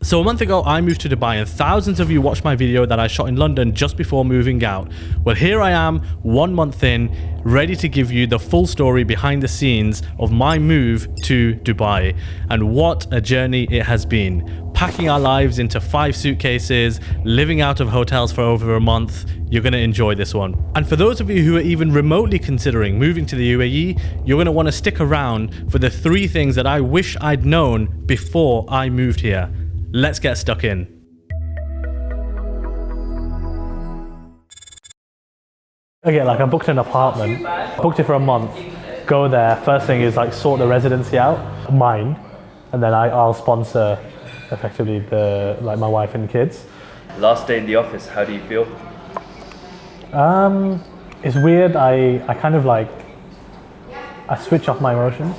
So a month ago, I moved to Dubai, and thousands of you watched my video that I shot in London just before moving out. Well, here I am, 1 month in, ready to give you the full story behind the scenes of my move to Dubai. And what a journey it has been. Packing our lives into 5 suitcases, living out of hotels for over a month. You're going to enjoy this one. And for those of you who are even remotely considering moving to the UAE, you're going to want to stick around for the 3 things that I wish I'd known before I moved here. Let's get stuck in. Okay, like I booked an apartment, booked it for a month, go there, first thing is like sort the residency out, mine, and then I'll sponsor effectively my wife and kids. Last day in the office, how do you feel? It's weird, I kind of like, I switch off my emotions.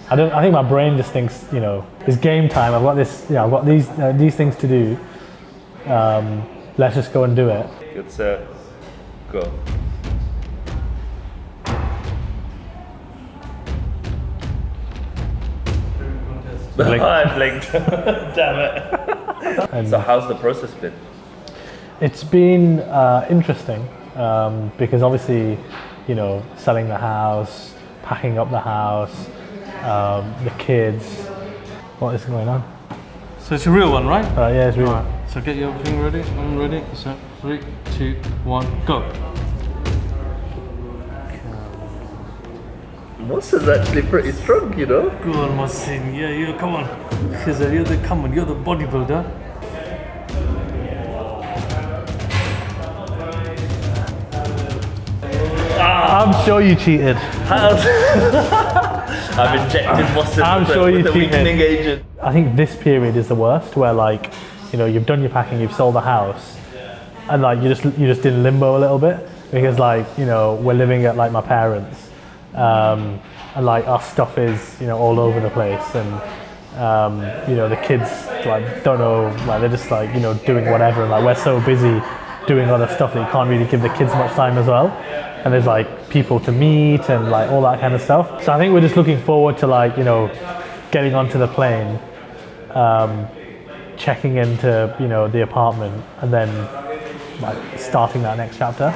I think my brain just thinks, you know, it's game time. I've got this, I've got these things to do. Let's just go and do it. Good, sir. Go. I blinked. Damn it. So how's the process been? It's been interesting because obviously, you know, selling the house, packing up the house, the kids. What is going on? So it's a real one, right? Yeah, it's real. Right. So get your thing ready. I'm ready. So 3, 2, 1, go. Mohsin's actually pretty strong, you know? Go on, Mohsin. Yeah, come on. Khizar, you're the bodybuilder. I'm sure you cheated. I've injected Mohsin with a weakening agent. I think this period is the worst, where like, you know, you've done your packing, you've sold the house, and like you just in limbo a little bit because like, you know, we're living at like my parents, and like our stuff is, you know, all over the place, and you know, the kids like don't know, like they're just like, you know, doing whatever, and like we're so busy doing other stuff that you can't really give the kids much time as well. And there's like people to meet and like all that kind of stuff. So I think we're just looking forward to like, you know, getting onto the plane, checking into, you know, the apartment, and then like starting that next chapter.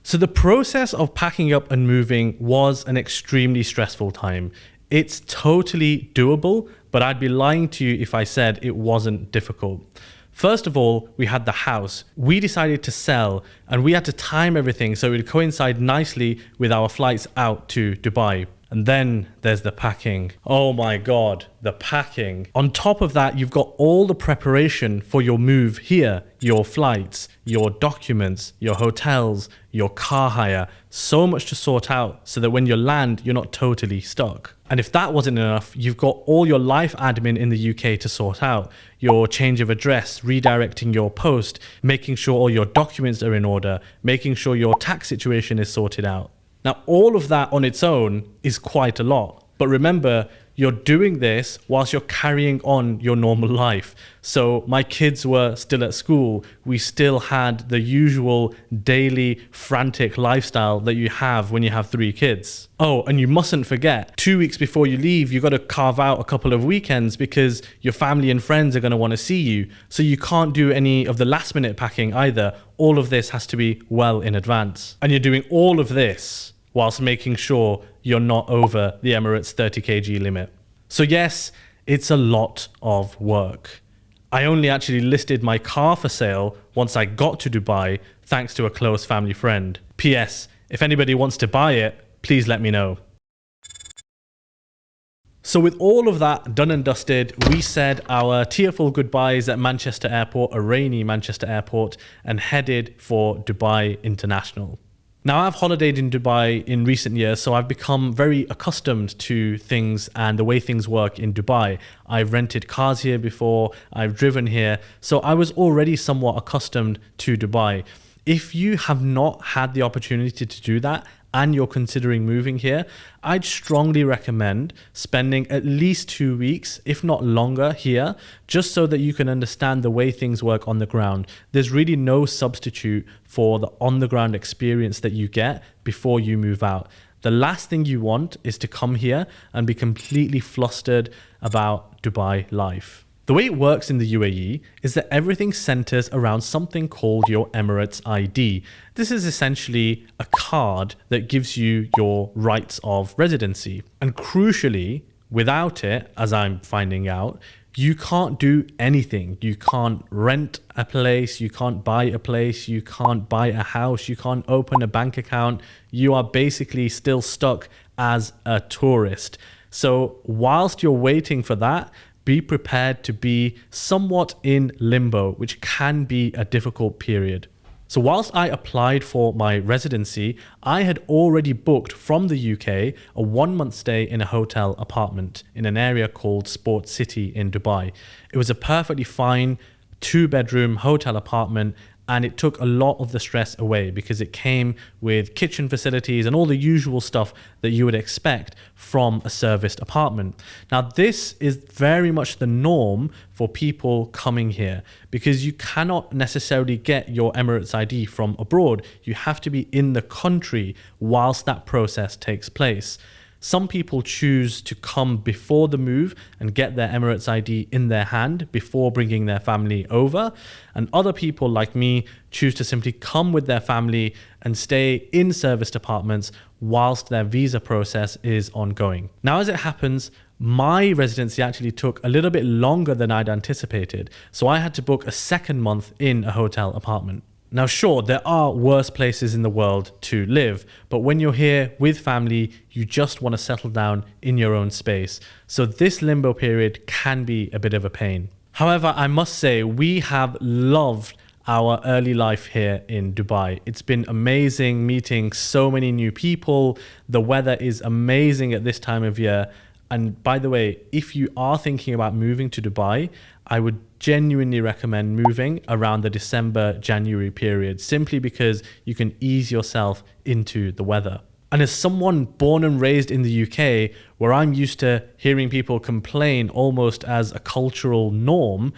So the process of packing up and moving was an extremely stressful time. It's totally doable, but I'd be lying to you if I said it wasn't difficult. First of all, we had the house. We decided to sell, and we had to time everything so it would coincide nicely with our flights out to Dubai. And then there's the packing. Oh my God, the packing. On top of that, you've got all the preparation for your move here, your flights, your documents, your hotels, your car hire. So much to sort out so that when you land, you're not totally stuck. And if that wasn't enough, you've got all your life admin in the UK to sort out. Your change of address, redirecting your post, making sure all your documents are in order, making sure your tax situation is sorted out. Now, all of that on its own is quite a lot. But remember, you're doing this whilst you're carrying on your normal life. So my kids were still at school. We still had the usual daily frantic lifestyle that you have when you have 3 kids. Oh, and you mustn't forget, 2 weeks before you leave, you've got to carve out a couple of weekends because your family and friends are going to want to see you. So you can't do any of the last minute packing either. All of this has to be well in advance. And you're doing all of this whilst making sure you're not over the Emirates 30 kg limit. So yes, it's a lot of work. I only actually listed my car for sale once I got to Dubai, thanks to a close family friend. PS, if anybody wants to buy it, please let me know. So with all of that done and dusted, we said our tearful goodbyes at Manchester Airport, a rainy Manchester Airport, and headed for Dubai International. Now, I've holidayed in Dubai in recent years, so I've become very accustomed to things and the way things work in Dubai. I've rented cars here before, I've driven here, so I was already somewhat accustomed to Dubai. If you have not had the opportunity to do that, and you're considering moving here, I'd strongly recommend spending at least 2 weeks, if not longer, here, just so that you can understand the way things work on the ground. There's really no substitute for the on-the-ground experience that you get before you move out. The last thing you want is to come here and be completely flustered about Dubai life. The way it works in the UAE is that everything centers around something called your Emirates ID. This is essentially a card that gives you your rights of residency. And crucially, without it, as I'm finding out, you can't do anything. You can't rent a place, you can't buy a place, you can't buy a house, you can't open a bank account. You are basically still stuck as a tourist. So whilst you're waiting for that, be prepared to be somewhat in limbo, which can be a difficult period. So whilst I applied for my residency, I had already booked from the UK a 1-month stay in a hotel apartment in an area called Sport City in Dubai. It was a perfectly fine 2-bedroom hotel apartment, and it took a lot of the stress away because it came with kitchen facilities and all the usual stuff that you would expect from a serviced apartment. Now, this is very much the norm for people coming here because you cannot necessarily get your Emirates ID from abroad. You have to be in the country whilst that process takes place. Some people choose to come before the move and get their Emirates ID in their hand before bringing their family over. And other people like me choose to simply come with their family and stay in serviced apartments whilst their visa process is ongoing. Now, as it happens, my residency actually took a little bit longer than I'd anticipated. So I had to book a 2nd month in a hotel apartment. Now, sure, there are worse places in the world to live, but when you're here with family, you just want to settle down in your own space. So this limbo period can be a bit of a pain. However, I must say, we have loved our early life here in Dubai. It's been amazing meeting so many new people. The weather is amazing at this time of year. And by the way, if you are thinking about moving to Dubai, I would genuinely recommend moving around the December-January period, simply because you can ease yourself into the weather. And as someone born and raised in the UK, where I'm used to hearing people complain almost as a cultural norm,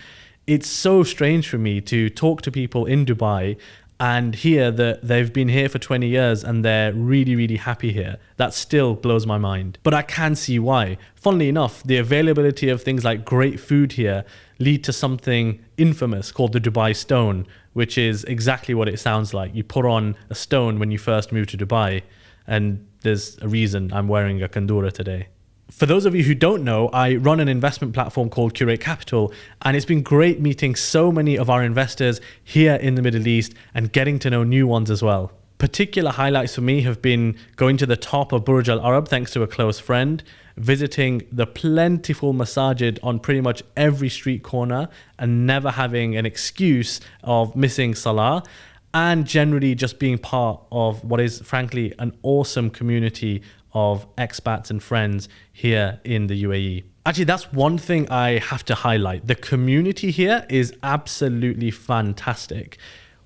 it's so strange for me to talk to people in Dubai and hear that they've been here for 20 years and they're really, really happy here. That still blows my mind. But I can see why. Funnily enough, the availability of things like great food here lead to something infamous called the Dubai Stone, which is exactly what it sounds like. You put on a stone when you first move to Dubai, and there's a reason I'm wearing a kandura today. For those of you who don't know, I run an investment platform called Curate Capital, and it's been great meeting so many of our investors here in the Middle East and getting to know new ones as well. Particular highlights for me have been going to the top of Burj Al Arab thanks to a close friend, visiting the plentiful masajid on pretty much every street corner and never having an excuse of missing Salah, and generally just being part of what is frankly an awesome community of expats and friends here in the UAE. Actually, that's one thing I have to highlight. The community here is absolutely fantastic.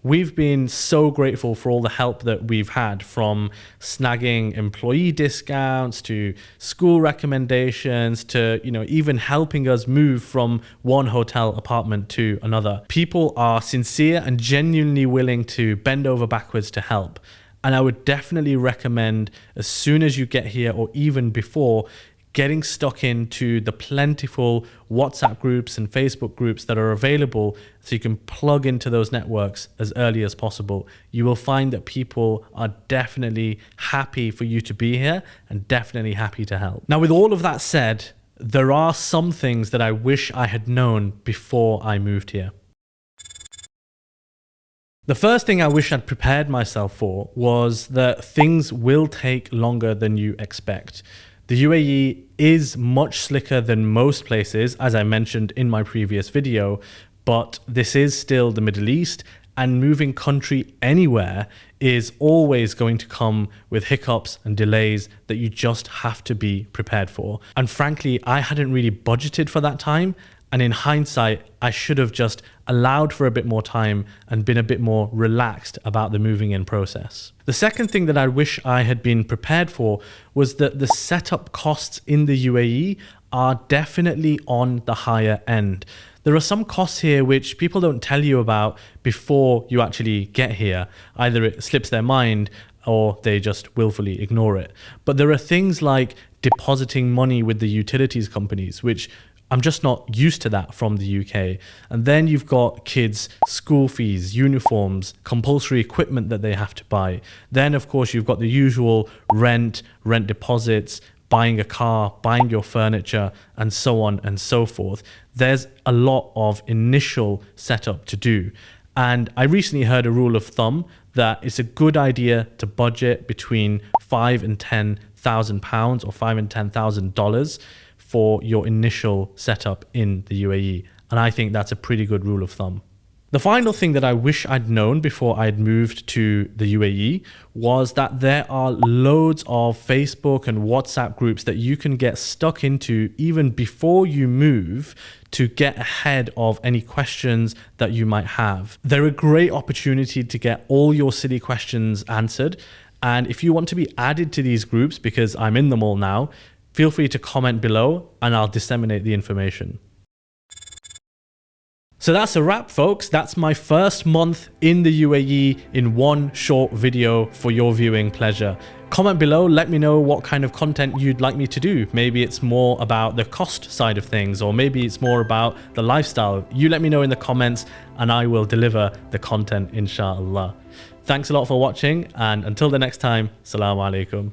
We've been so grateful for all the help that we've had, from snagging employee discounts to school recommendations to, even helping us move from one hotel apartment to another. People are sincere and genuinely willing to bend over backwards to help. And I would definitely recommend, as soon as you get here or even before, getting stuck into the plentiful WhatsApp groups and Facebook groups that are available so you can plug into those networks as early as possible. You will find that people are definitely happy for you to be here and definitely happy to help. Now, with all of that said, there are some things that I wish I had known before I moved here. The first thing I wish I'd prepared myself for was that things will take longer than you expect. The UAE is much slicker than most places, as I mentioned in my previous video, but this is still the Middle East, and moving country anywhere is always going to come with hiccups and delays that you just have to be prepared for. And frankly, I hadn't really budgeted for that time. And in hindsight, I should have just allowed for a bit more time and been a bit more relaxed about the moving in process. The second thing that I wish I had been prepared for was that the setup costs in the UAE are definitely on the higher end. There are some costs here which people don't tell you about before you actually get here. Either it slips their mind or they just willfully ignore it. But there are things like depositing money with the utilities companies, which I'm just not used to that from the UK. And then you've got kids' school fees, uniforms, compulsory equipment that they have to buy. Then, of course, you've got the usual rent deposits, buying a car, buying your furniture, and so on and so forth. There's a lot of initial setup to do. And I recently heard a rule of thumb that it's a good idea to budget between £5,000 and £10,000 or $5,000 and $10,000 for your initial setup in the UAE. And I think that's a pretty good rule of thumb. The final thing that I wish I'd known before I'd moved to the UAE was that there are loads of Facebook and WhatsApp groups that you can get stuck into even before you move to get ahead of any questions that you might have. They're a great opportunity to get all your silly questions answered. And if you want to be added to these groups, because I'm in them all now, feel free to comment below and I'll disseminate the information. So that's a wrap, folks. That's my first month in the UAE in one short video for your viewing pleasure. Comment below, let me know what kind of content you'd like me to do. Maybe it's more about the cost side of things, or maybe it's more about the lifestyle. You let me know in the comments and I will deliver the content, inshallah. Thanks a lot for watching, and until the next time, Assalamu alaikum.